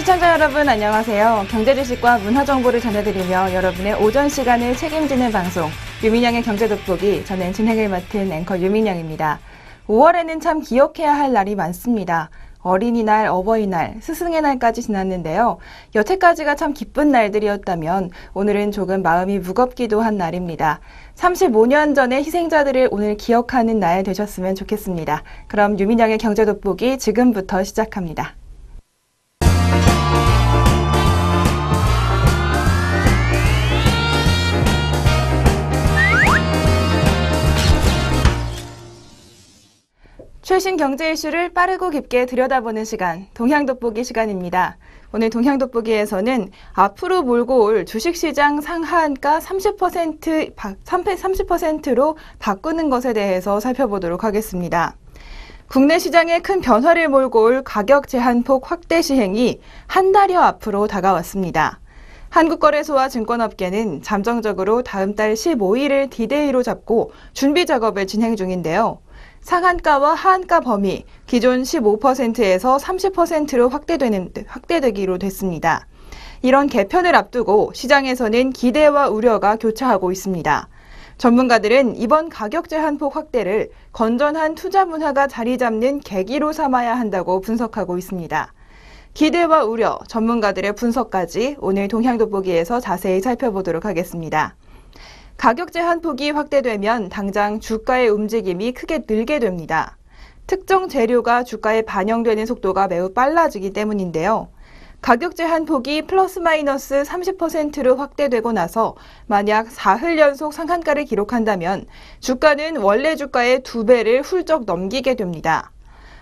시청자 여러분 안녕하세요. 경제지식과 문화정보를 전해드리며 여러분의 오전 시간을 책임지는 방송 유민영의 경제돋보기, 저는 진행을 맡은 앵커 유민영입니다. 5월에는 참 기억해야 할 날이 많습니다. 어린이날, 어버이날, 스승의 날까지 지났는데요. 여태까지가 참 기쁜 날들이었다면 오늘은 조금 마음이 무겁기도 한 날입니다. 35년 전의 희생자들을 오늘 기억하는 날 되셨으면 좋겠습니다. 그럼 유민영의 경제돋보기 지금부터 시작합니다. 최신 경제 이슈를 빠르고 깊게 들여다보는 시간, 동향돋보기 시간입니다. 오늘 동향돋보기에서는 앞으로 몰고 올 주식시장 상한가 30%로 바꾸는 것에 대해서 살펴보도록 하겠습니다. 국내 시장에 큰 변화를 몰고 올 가격 제한폭 확대 시행이 한 달여 앞으로 다가왔습니다. 한국거래소와 증권업계는 잠정적으로 다음 달 15일을 디데이로 잡고 준비 작업을 진행 중인데요. 상한가와 하한가 범위, 기존 15%에서 30%로 확대되기로 됐습니다. 이런 개편을 앞두고 시장에서는 기대와 우려가 교차하고 있습니다. 전문가들은 이번 가격 제한폭 확대를 건전한 투자 문화가 자리 잡는 계기로 삼아야 한다고 분석하고 있습니다. 기대와 우려, 전문가들의 분석까지 오늘 동향돋보기에서 자세히 살펴보도록 하겠습니다. 가격 제한폭이 확대되면 당장 주가의 움직임이 크게 늘게 됩니다. 특정 재료가 주가에 반영되는 속도가 매우 빨라지기 때문인데요. 가격 제한폭이 플러스 마이너스 30%로 확대되고 나서 만약 사흘 연속 상한가를 기록한다면 주가는 원래 주가의 2배를 훌쩍 넘기게 됩니다.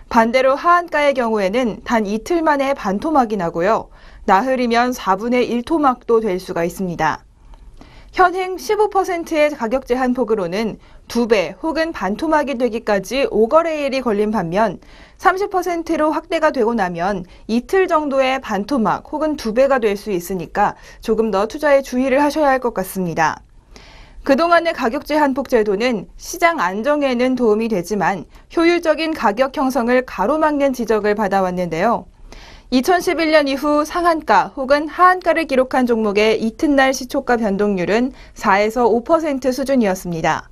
반대로 하한가의 경우에는 단 이틀 만에 반토막이 나고요. 나흘이면 4분의 1 토막도 될 수가 있습니다. 현행 15%의 가격 제한폭으로는 2배 혹은 반토막이 되기까지 5거래일이 걸린 반면 30%로 확대가 되고 나면 이틀 정도의 반토막 혹은 2배가 될 수 있으니까 조금 더 투자에 주의를 하셔야 할 것 같습니다. 그동안의 가격 제한폭 제도는 시장 안정에는 도움이 되지만 효율적인 가격 형성을 가로막는 지적을 받아왔는데요. 2011년 이후 상한가 혹은 하한가를 기록한 종목의 이튿날 시초가 변동률은 4에서 5% 수준이었습니다.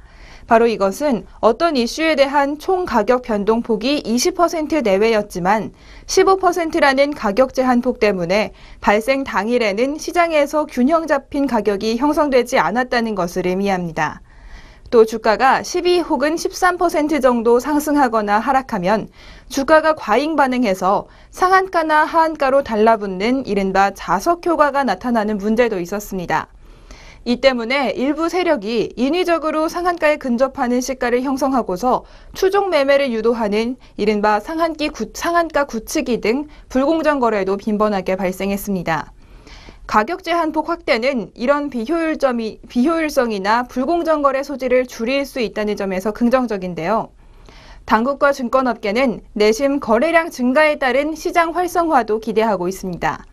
바로 이것은 어떤 이슈에 대한 총 가격 변동폭이 20% 내외였지만 15%라는 가격 제한폭 때문에 발생 당일에는 시장에서 균형 잡힌 가격이 형성되지 않았다는 것을 의미합니다. 또 주가가 12 혹은 13% 정도 상승하거나 하락하면 주가가 과잉 반응해서 상한가나 하한가로 달라붙는 이른바 자석 효과가 나타나는 문제도 있었습니다. 이 때문에 일부 세력이 인위적으로 상한가에 근접하는 시가를 형성하고서 추종 매매를 유도하는 이른바 상한가 굳히기 등 불공정 거래도 빈번하게 발생했습니다. 가격 제한폭 확대는 이런 비효율성이나 불공정 거래 소지를 줄일 수 있다는 점에서 긍정적인데요. 당국과 증권업계는 내심 거래량 증가에 따른 시장 활성화도 기대하고 있습니다.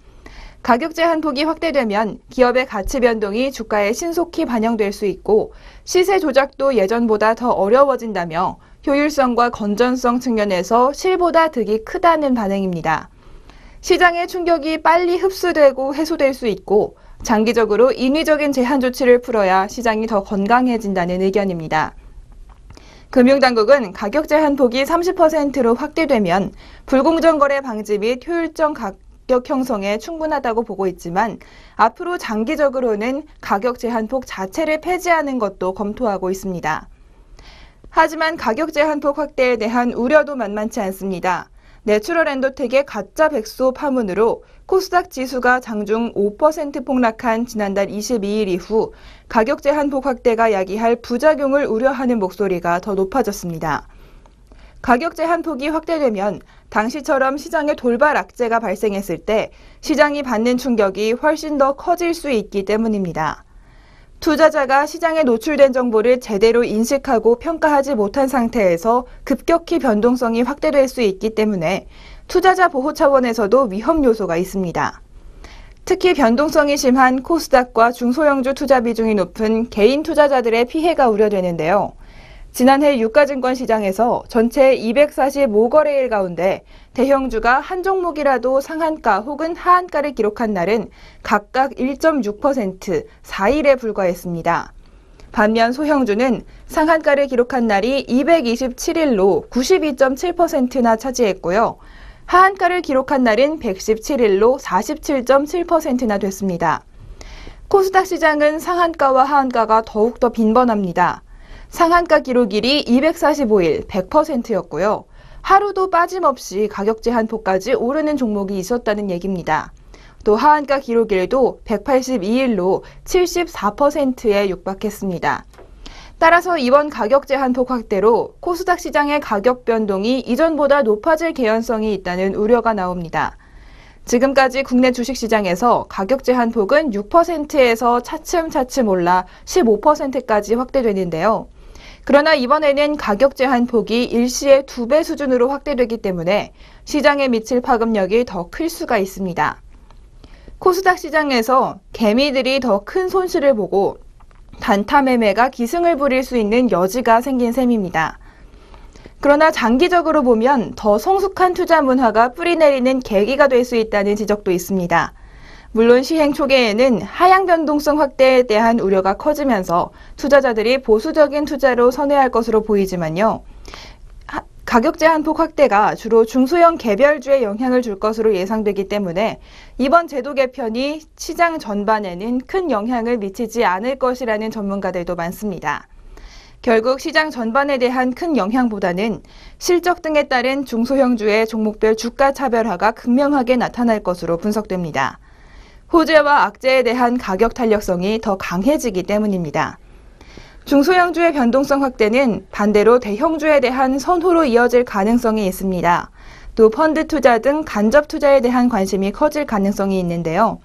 가격 제한폭이 확대되면 기업의 가치 변동이 주가에 신속히 반영될 수 있고 시세 조작도 예전보다 더 어려워진다며 효율성과 건전성 측면에서 실보다 득이 크다는 반응입니다. 시장의 충격이 빨리 흡수되고 해소될 수 있고 장기적으로 인위적인 제한 조치를 풀어야 시장이 더 건강해진다는 의견입니다. 금융당국은 가격 제한폭이 30%로 확대되면 불공정 거래 방지 및 효율적 가격 형성에 충분하다고 보고 있지만 앞으로 장기적으로는 가격 제한폭 자체를 폐지하는 것도 검토하고 있습니다. 하지만 가격 제한폭 확대에 대한 우려도 만만치 않습니다. 내추럴 엔도텍의 가짜 백소 파문으로 코스닥 지수가 장중 5% 폭락한 지난달 22일 이후 가격 제한폭 확대가 야기할 부작용을 우려하는 목소리가 더 높아졌습니다. 가격 제한폭이 확대되면 당시처럼 시장에 돌발 악재가 발생했을 때 시장이 받는 충격이 훨씬 더 커질 수 있기 때문입니다. 투자자가 시장에 노출된 정보를 제대로 인식하고 평가하지 못한 상태에서 급격히 변동성이 확대될 수 있기 때문에 투자자 보호 차원에서도 위험 요소가 있습니다. 특히 변동성이 심한 코스닥과 중소형주 투자 비중이 높은 개인 투자자들의 피해가 우려되는데요. 지난해 유가증권 시장에서 전체 245거래일 가운데 대형주가 한 종목이라도 상한가 혹은 하한가를 기록한 날은 각각 1.6%, 4일에 불과했습니다. 반면 소형주는 상한가를 기록한 날이 227일로 92.7%나 차지했고요. 하한가를 기록한 날은 117일로 47.7%나 됐습니다. 코스닥 시장은 상한가와 하한가가 더욱더 빈번합니다. 상한가 기록일이 245일, 100%였고요. 하루도 빠짐없이 가격 제한폭까지 오르는 종목이 있었다는 얘기입니다. 또 하한가 기록일도 182일로 74%에 육박했습니다. 따라서 이번 가격 제한폭 확대로 코스닥 시장의 가격 변동이 이전보다 높아질 개연성이 있다는 우려가 나옵니다. 지금까지 국내 주식시장에서 가격 제한폭은 6%에서 차츰차츰 올라 15%까지 확대되는데요. 그러나 이번에는 가격 제한폭이 일시에 2배 수준으로 확대되기 때문에 시장에 미칠 파급력이 더 클 수가 있습니다. 코스닥 시장에서 개미들이 더 큰 손실을 보고 단타 매매가 기승을 부릴 수 있는 여지가 생긴 셈입니다. 그러나 장기적으로 보면 더 성숙한 투자 문화가 뿌리내리는 계기가 될 수 있다는 지적도 있습니다. 물론 시행 초기에는 하향 변동성 확대에 대한 우려가 커지면서 투자자들이 보수적인 투자로 선회할 것으로 보이지만요. 가격 제한폭 확대가 주로 중소형 개별주에 영향을 줄 것으로 예상되기 때문에 이번 제도 개편이 시장 전반에는 큰 영향을 미치지 않을 것이라는 전문가들도 많습니다. 결국 시장 전반에 대한 큰 영향보다는 실적 등에 따른 중소형주의 종목별 주가 차별화가 극명하게 나타날 것으로 분석됩니다. 호재와 악재에 대한 가격 탄력성이 더 강해지기 때문입니다. 중소형주의 변동성 확대는 반대로 대형주에 대한 선호로 이어질 가능성이 있습니다. 또 펀드 투자 등 간접 투자에 대한 관심이 커질 가능성이 있는데요.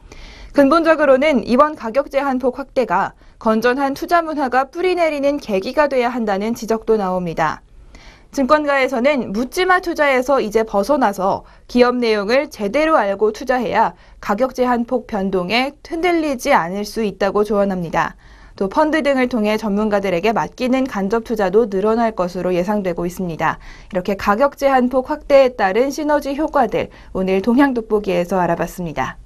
근본적으로는 이번 가격 제한폭 확대가 건전한 투자 문화가 뿌리내리는 계기가 돼야 한다는 지적도 나옵니다. 증권가에서는 묻지마 투자에서 이제 벗어나서 기업 내용을 제대로 알고 투자해야 가격 제한폭 변동에 흔들리지 않을 수 있다고 조언합니다. 또 펀드 등을 통해 전문가들에게 맡기는 간접 투자도 늘어날 것으로 예상되고 있습니다. 이렇게 가격 제한폭 확대에 따른 시너지 효과들 오늘 동향돋보기에서 알아봤습니다.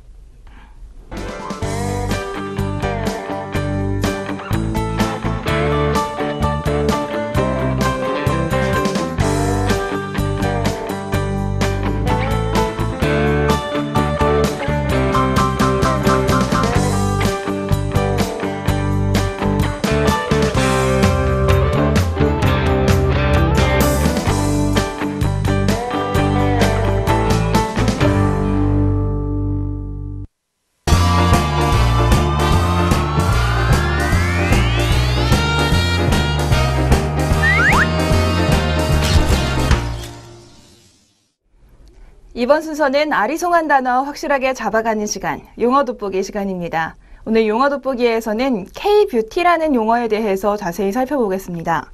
이번 순서는 아리송한 단어 확실하게 잡아가는 시간, 용어 돋보기 시간입니다. 오늘 용어 돋보기에서는 K-뷰티라는 용어에 대해서 자세히 살펴보겠습니다.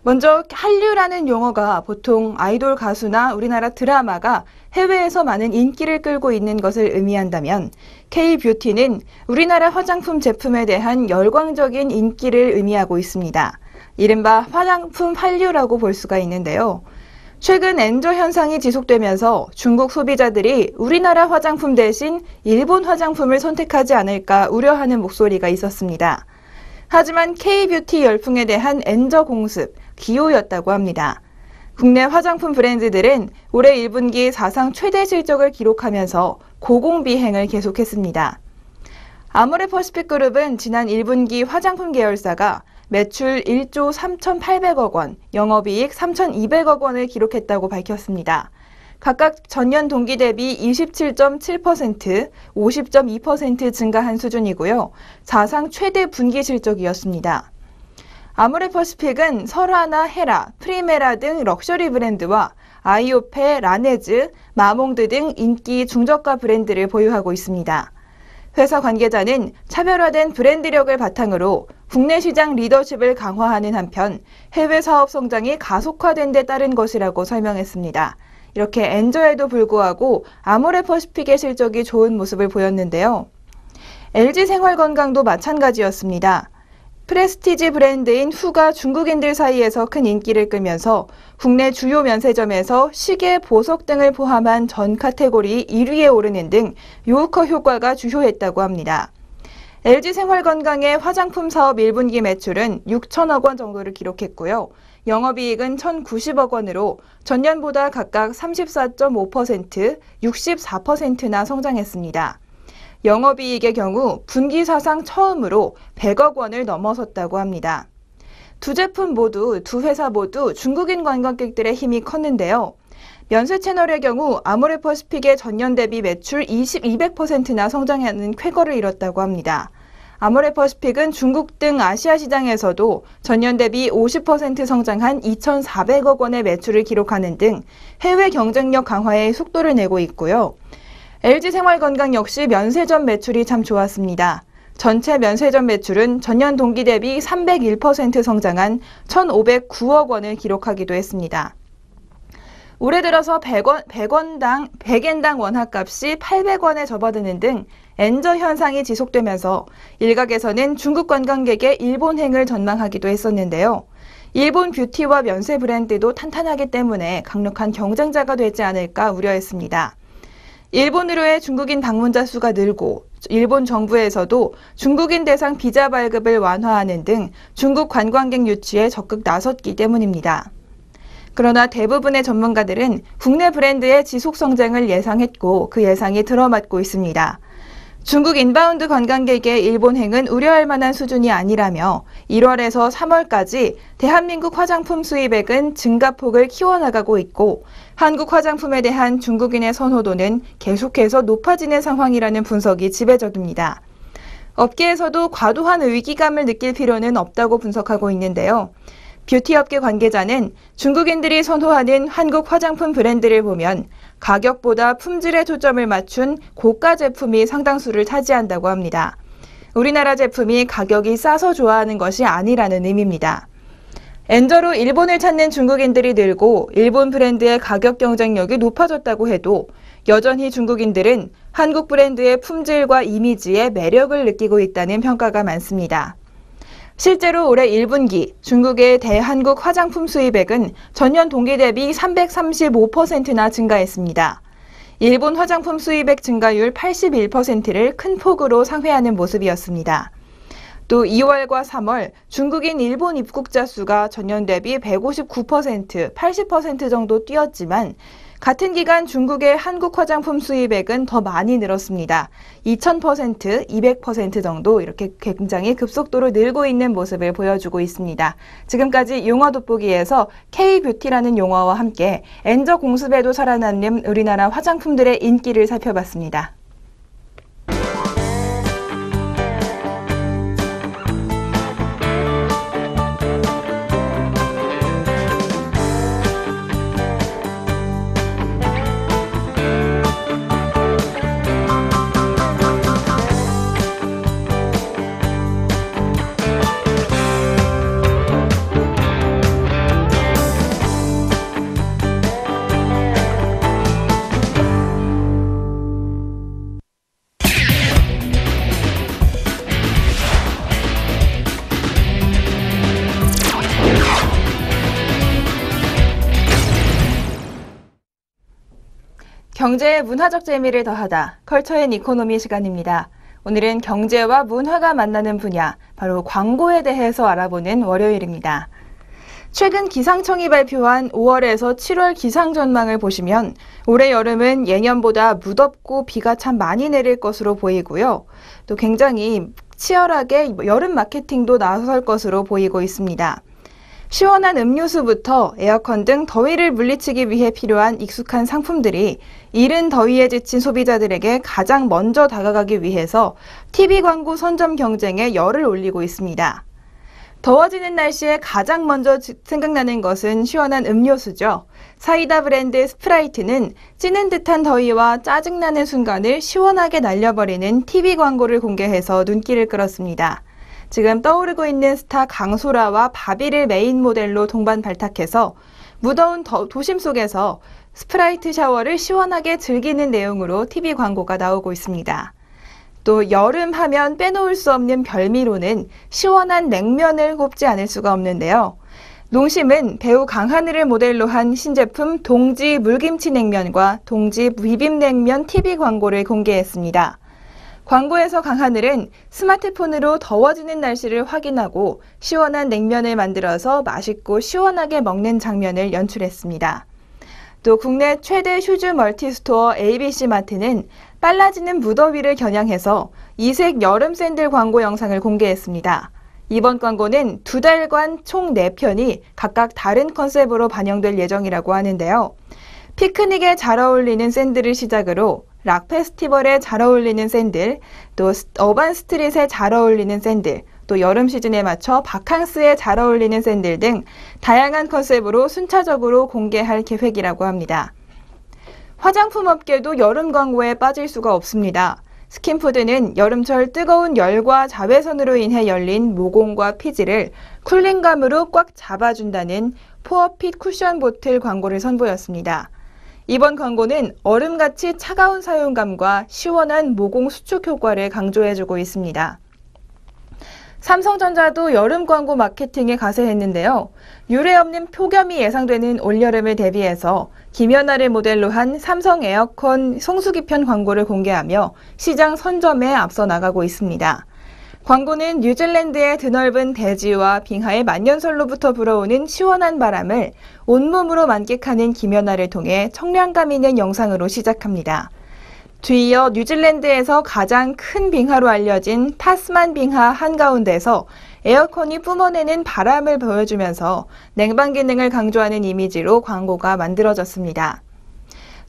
먼저 한류라는 용어가 보통 아이돌 가수나 우리나라 드라마가 해외에서 많은 인기를 끌고 있는 것을 의미한다면 K-뷰티는 우리나라 화장품 제품에 대한 열광적인 인기를 의미하고 있습니다. 이른바 화장품 한류라고 볼 수가 있는데요. 최근 엔저 현상이 지속되면서 중국 소비자들이 우리나라 화장품 대신 일본 화장품을 선택하지 않을까 우려하는 목소리가 있었습니다. 하지만 K-뷰티 열풍에 대한 엔저 공습, 기호였다고 합니다. 국내 화장품 브랜드들은 올해 1분기 사상 최대 실적을 기록하면서 고공비행을 계속했습니다. 아모레퍼시픽그룹은 지난 1분기 화장품 계열사가 매출 1조 3,800억 원, 영업이익 3,200억 원을 기록했다고 밝혔습니다. 각각 전년 동기 대비 27.7%, 50.2% 증가한 수준이고요. 사상 최대 분기 실적이었습니다. 아모레퍼시픽은 설화나 헤라, 프리메라 등 럭셔리 브랜드와 아이오페, 라네즈, 마몽드 등 인기 중저가 브랜드를 보유하고 있습니다. 회사 관계자는 차별화된 브랜드력을 바탕으로 국내 시장 리더십을 강화하는 한편 해외 사업 성장이 가속화된 데 따른 것이라고 설명했습니다. 이렇게 엔저에도 불구하고 아모레퍼시픽의 실적이 좋은 모습을 보였는데요. LG생활건강도 마찬가지였습니다. 프레스티지 브랜드인 후가 중국인들 사이에서 큰 인기를 끌면서 국내 주요 면세점에서 시계, 보석 등을 포함한 전 카테고리 1위에 오르는 등 요커 효과가 주효했다고 합니다. LG생활건강의 화장품 사업 1분기 매출은 6천억 원 정도를 기록했고요. 영업이익은 1,090억 원으로 전년보다 각각 34.5%, 64%나 성장했습니다. 영업이익의 경우 분기 사상 처음으로 100억 원을 넘어섰다고 합니다. 두 회사 모두 중국인 관광객들의 힘이 컸는데요. 면세 채널의 경우 아모레퍼시픽의 전년 대비 매출 200%나 성장하는 쾌거를 이뤘다고 합니다. 아모레퍼시픽은 중국 등 아시아 시장에서도 전년 대비 50% 성장한 2,400억 원의 매출을 기록하는 등 해외 경쟁력 강화에 속도를 내고 있고요. LG생활건강 역시 면세점 매출이 참 좋았습니다. 전체 면세점 매출은 전년 동기 대비 301% 성장한 1,509억 원을 기록하기도 했습니다. 올해 들어서 100엔당 원화값이 800원에 접어드는 등 엔저 현상이 지속되면서 일각에서는 중국 관광객의 일본행을 전망하기도 했었는데요. 일본 뷰티와 면세 브랜드도 탄탄하기 때문에 강력한 경쟁자가 되지 않을까 우려했습니다. 일본으로의 중국인 방문자 수가 늘고 일본 정부에서도 중국인 대상 비자 발급을 완화하는 등 중국 관광객 유치에 적극 나섰기 때문입니다. 그러나 대부분의 전문가들은 국내 브랜드의 지속 성장을 예상했고 그 예상이 들어맞고 있습니다. 중국 인바운드 관광객의 일본행은 우려할 만한 수준이 아니라며 1월에서 3월까지 대한민국 화장품 수입액은 증가폭을 키워나가고 있고 한국 화장품에 대한 중국인의 선호도는 계속해서 높아지는 상황이라는 분석이 지배적입니다. 업계에서도 과도한 위기감을 느낄 필요는 없다고 분석하고 있는데요. 뷰티업계 관계자는 중국인들이 선호하는 한국 화장품 브랜드를 보면 가격보다 품질에 초점을 맞춘 고가 제품이 상당수를 차지한다고 합니다. 우리나라 제품이 가격이 싸서 좋아하는 것이 아니라는 의미입니다. 엔저로 일본을 찾는 중국인들이 늘고 일본 브랜드의 가격 경쟁력이 높아졌다고 해도 여전히 중국인들은 한국 브랜드의 품질과 이미지에 매력을 느끼고 있다는 평가가 많습니다. 실제로 올해 1분기 중국의 대한국 화장품 수입액은 전년 동기 대비 335%나 증가했습니다. 일본 화장품 수입액 증가율 81%를 큰 폭으로 상회하는 모습이었습니다. 또 2월과 3월 중국인 일본 입국자 수가 전년 대비 159%, 80% 정도 뛰었지만 같은 기간 중국의 한국 화장품 수입액은 더 많이 늘었습니다. 2000%, 200% 정도 이렇게 굉장히 급속도로 늘고 있는 모습을 보여주고 있습니다. 지금까지 용어 돋보기에서 K-뷰티라는 용어와 함께 엔저 공습에도 살아남는 우리나라 화장품들의 인기를 살펴봤습니다. 경제의 문화적 재미를 더하다. 컬처 앤 이코노미 시간입니다. 오늘은 경제와 문화가 만나는 분야, 바로 광고에 대해서 알아보는 월요일입니다. 최근 기상청이 발표한 5월에서 7월 기상 전망을 보시면 올해 여름은 예년보다 무덥고 비가 참 많이 내릴 것으로 보이고요. 또 굉장히 치열하게 여름 마케팅도 나설 것으로 보이고 있습니다. 시원한 음료수부터 에어컨 등 더위를 물리치기 위해 필요한 익숙한 상품들이 이른 더위에 지친 소비자들에게 가장 먼저 다가가기 위해서 TV 광고 선점 경쟁에 열을 올리고 있습니다. 더워지는 날씨에 가장 먼저 생각나는 것은 시원한 음료수죠. 사이다 브랜드 스프라이트는 찌는 듯한 더위와 짜증나는 순간을 시원하게 날려버리는 TV 광고를 공개해서 눈길을 끌었습니다. 지금 떠오르고 있는 스타 강소라와 바비를 메인 모델로 동반 발탁해서 무더운 도심 속에서 스프라이트 샤워를 시원하게 즐기는 내용으로 TV 광고가 나오고 있습니다. 또 여름 하면 빼놓을 수 없는 별미로는 시원한 냉면을 꼽지 않을 수가 없는데요. 농심은 배우 강하늘을 모델로 한 신제품 동지 물김치 냉면과 동지 비빔냉면 TV 광고를 공개했습니다. 광고에서 강하늘은 스마트폰으로 더워지는 날씨를 확인하고 시원한 냉면을 만들어서 맛있고 시원하게 먹는 장면을 연출했습니다. 또 국내 최대 슈즈 멀티스토어 ABC마트는 빨라지는 무더위를 겨냥해서 이색 여름 샌들 광고 영상을 공개했습니다. 이번 광고는 2달간 총 4편이 각각 다른 컨셉으로 반영될 예정이라고 하는데요. 피크닉에 잘 어울리는 샌들을 시작으로 락 페스티벌에 잘 어울리는 샌들, 또 어반 스트릿에 잘 어울리는 샌들, 또 여름 시즌에 맞춰 바캉스에 잘 어울리는 샌들 등 다양한 컨셉으로 순차적으로 공개할 계획이라고 합니다. 화장품 업계도 여름 광고에 빠질 수가 없습니다. 스킨푸드는 여름철 뜨거운 열과 자외선으로 인해 열린 모공과 피지를 쿨링감으로 꽉 잡아준다는 포어핏 쿠션 보틀 광고를 선보였습니다. 이번 광고는 얼음같이 차가운 사용감과 시원한 모공 수축 효과를 강조해주고 있습니다. 삼성전자도 여름 광고 마케팅에 가세했는데요. 유례없는 폭염이 예상되는 올여름을 대비해서 김연아를 모델로 한 삼성 에어컨 성수기편 광고를 공개하며 시장 선점에 앞서 나가고 있습니다. 광고는 뉴질랜드의 드넓은 대지와 빙하의 만년설로부터 불어오는 시원한 바람을 온몸으로 만끽하는 김연아를 통해 청량감 있는 영상으로 시작합니다. 뒤이어 뉴질랜드에서 가장 큰 빙하로 알려진 타스만 빙하 한가운데서 에어컨이 뿜어내는 바람을 보여주면서 냉방 기능을 강조하는 이미지로 광고가 만들어졌습니다.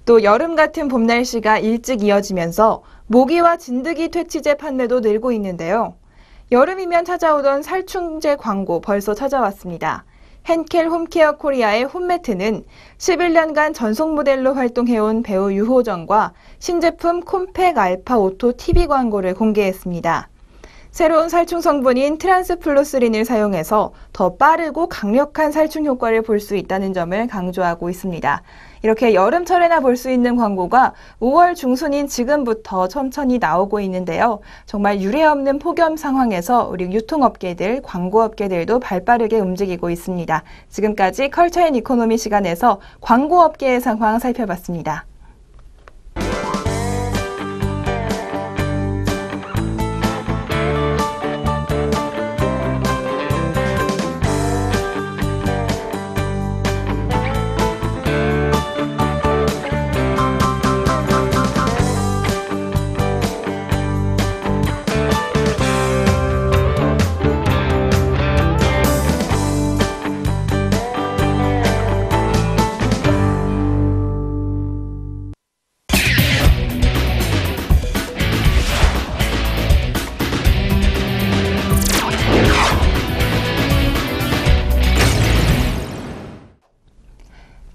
또 여름 같은 봄 날씨가 일찍 이어지면서 모기와 진드기 퇴치제 판매도 늘고 있는데요. 여름이면 찾아오던 살충제 광고 벌써 찾아왔습니다. henkel 홈케어 코리아의 홈매트는 11년간 전속 모델로 활동해온 배우 유호정과 신제품 콤팩 알파 오토 TV 광고를 공개했습니다. 새로운 살충 성분인 트란스플로스린을 사용해서 더 빠르고 강력한 살충 효과를 볼 수 있다는 점을 강조하고 있습니다. 이렇게 여름철에나 볼 수 있는 광고가 5월 중순인 지금부터 천천히 나오고 있는데요. 정말 유례없는 폭염 상황에서 우리 유통업계들, 광고업계들도 발빠르게 움직이고 있습니다. 지금까지 컬처 앤 이코노미 시간에서 광고업계의 상황 살펴봤습니다.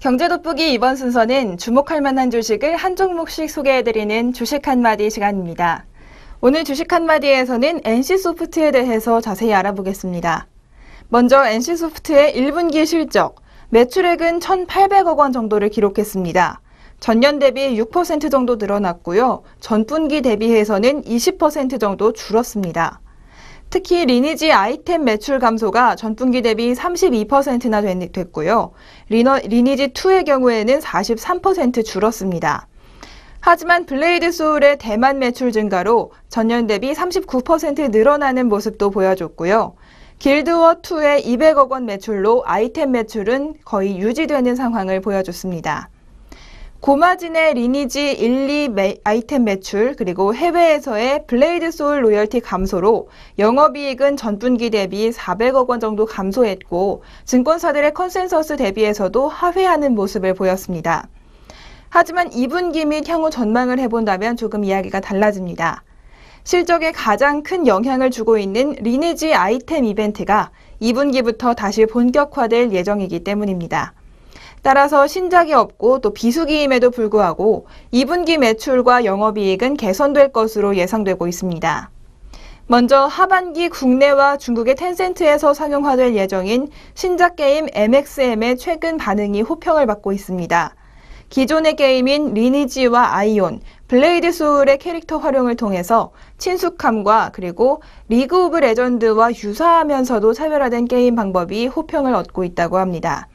경제 돋보기 이번 순서는 주목할 만한 주식을 한 종목씩 소개해드리는 주식 한마디 시간입니다. 오늘 주식 한마디에서는 NC소프트에 대해서 자세히 알아보겠습니다. 먼저 NC소프트의 1분기 실적, 매출액은 1,800억 원 정도를 기록했습니다. 전년 대비 6% 정도 늘어났고요. 전분기 대비해서는 20% 정도 줄었습니다. 특히 리니지 아이템 매출 감소가 전분기 대비 32%나 됐고요. 리니지2의 경우에는 43% 줄었습니다. 하지만 블레이드 소울의 대만 매출 증가로 전년 대비 39% 늘어나는 모습도 보여줬고요. 길드워2의 200억 원 매출로 아이템 매출은 거의 유지되는 상황을 보여줬습니다. 고마진의 리니지 1, 2 아이템 매출, 그리고 해외에서의 블레이드 소울 로열티 감소로 영업이익은 전분기 대비 400억 원 정도 감소했고 증권사들의 컨센서스 대비해서도 하회하는 모습을 보였습니다. 하지만 2분기 및 향후 전망을 해본다면 조금 이야기가 달라집니다. 실적에 가장 큰 영향을 주고 있는 리니지 아이템 이벤트가 2분기부터 다시 본격화될 예정이기 때문입니다. 따라서 신작이 없고 또 비수기임에도 불구하고 2분기 매출과 영업이익은 개선될 것으로 예상되고 있습니다. 먼저 하반기 국내와 중국의 텐센트에서 상용화될 예정인 신작 게임 MXM의 최근 반응이 호평을 받고 있습니다. 기존의 게임인 리니지와 아이온, 블레이드 소울의 캐릭터 활용을 통해서 친숙함과 그리고 리그 오브 레전드와 유사하면서도 차별화된 게임 방법이 호평을 얻고 있다고 합니다.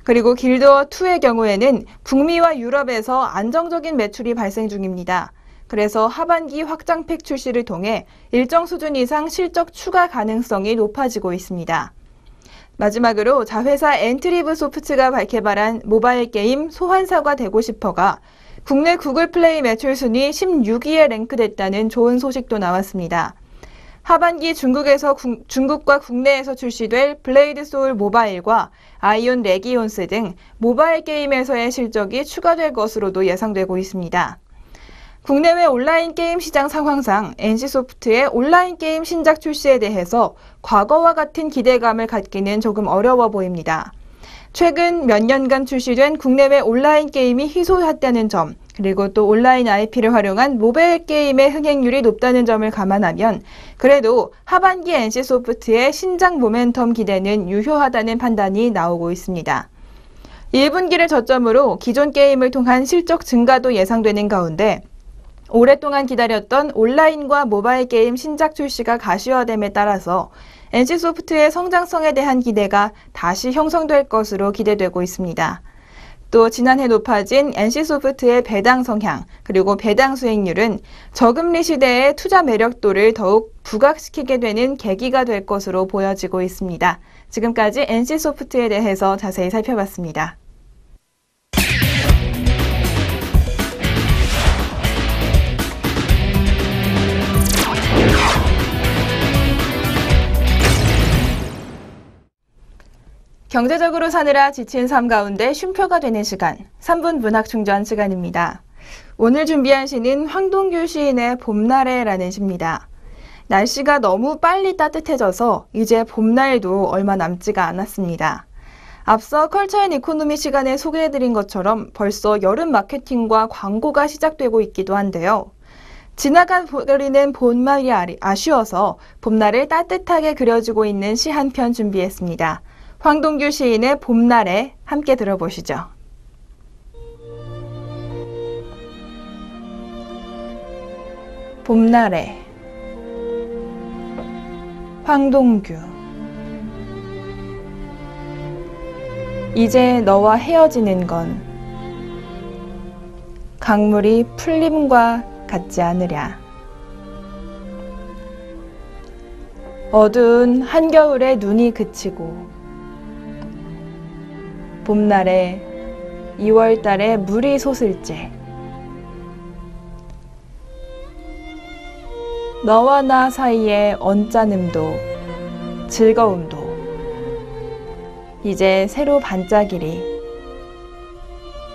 그리고 길드워2의 경우에는 북미와 유럽에서 안정적인 매출이 발생 중입니다. 그래서 하반기 확장팩 출시를 통해 일정 수준 이상 실적 추가 가능성이 높아지고 있습니다. 마지막으로 자회사 엔트리브 소프트가 개발한 모바일 게임 소환사가 되고 싶어가 국내 구글 플레이 매출 순위 16위에 랭크됐다는 좋은 소식도 나왔습니다. 하반기 중국과 국내에서 출시될 블레이드 소울 모바일과 아이온 레기온스 등 모바일 게임에서의 실적이 추가될 것으로도 예상되고 있습니다. 국내외 온라인 게임 시장 상황상 NC소프트의 온라인 게임 신작 출시에 대해서 과거와 같은 기대감을 갖기는 조금 어려워 보입니다. 최근 몇 년간 출시된 국내외 온라인 게임이 희소했다는 점, 그리고 또 온라인 IP를 활용한 모바일 게임의 흥행률이 높다는 점을 감안하면 그래도 하반기 NC소프트의 신작 모멘텀 기대는 유효하다는 판단이 나오고 있습니다. 1분기를 저점으로 기존 게임을 통한 실적 증가도 예상되는 가운데 오랫동안 기다렸던 온라인과 모바일 게임 신작 출시가 가시화됨에 따라서 NC소프트의 성장성에 대한 기대가 다시 형성될 것으로 기대되고 있습니다. 또 지난해 높아진 NC소프트의 배당 성향 그리고 배당 수익률은 저금리 시대의 투자 매력도를 더욱 부각시키게 되는 계기가 될 것으로 보여지고 있습니다. 지금까지 NC소프트에 대해서 자세히 살펴봤습니다. 경제적으로 사느라 지친 삶 가운데 쉼표가 되는 시간, 3분 문학 충전 시간입니다. 오늘 준비한 시는 황동규 시인의 봄날에라는 시입니다. 날씨가 너무 빨리 따뜻해져서 이제 봄날도 얼마 남지가 않았습니다. 앞서 컬처 앤 이코노미 시간에 소개해드린 것처럼 벌써 여름 마케팅과 광고가 시작되고 있기도 한데요. 지나가 버리는 봄날이 아쉬워서 봄날을 따뜻하게 그려주고 있는 시 한 편 준비했습니다. 황동규 시인의 봄날에 함께 들어보시죠. 봄날에 황동규. 이제 너와 헤어지는 건 강물이 풀림과 같지 않으랴. 어두운 한겨울에 눈이 그치고 봄날에 2월달에 물이 솟을째 너와 나 사이의 언짢음도 즐거움도 이제 새로 반짝이리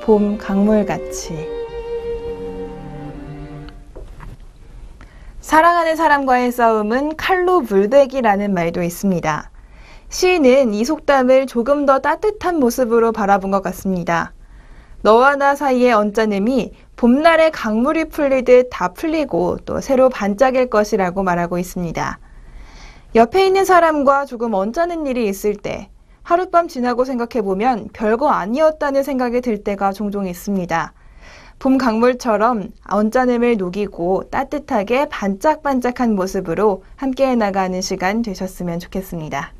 봄 강물같이. 사랑하는 사람과의 싸움은 칼로 물베기라는 말도 있습니다. 시인은 이 속담을 조금 더 따뜻한 모습으로 바라본 것 같습니다. 너와 나 사이의 언짢음이 봄날에 강물이 풀리듯 다 풀리고 또 새로 반짝일 것이라고 말하고 있습니다. 옆에 있는 사람과 조금 언짢은 일이 있을 때 하룻밤 지나고 생각해보면 별거 아니었다는 생각이 들 때가 종종 있습니다. 봄 강물처럼 언짢음을 녹이고 따뜻하게 반짝반짝한 모습으로 함께 나가는 시간 되셨으면 좋겠습니다.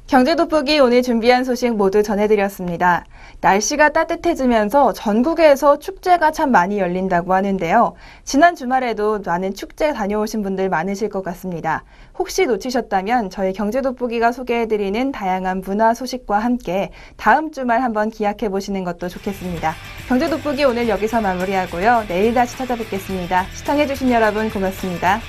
경제 돋보기 오늘 준비한 소식 모두 전해드렸습니다. 날씨가 따뜻해지면서 전국에서 축제가 참 많이 열린다고 하는데요. 지난 주말에도 많은 축제 다녀오신 분들 많으실 것 같습니다. 혹시 놓치셨다면 저희 경제 돋보기가 소개해드리는 다양한 문화 소식과 함께 다음 주말 한번 기약해 보시는 것도 좋겠습니다. 경제 돋보기 오늘 여기서 마무리하고요. 내일 다시 찾아뵙겠습니다. 시청해주신 여러분 고맙습니다.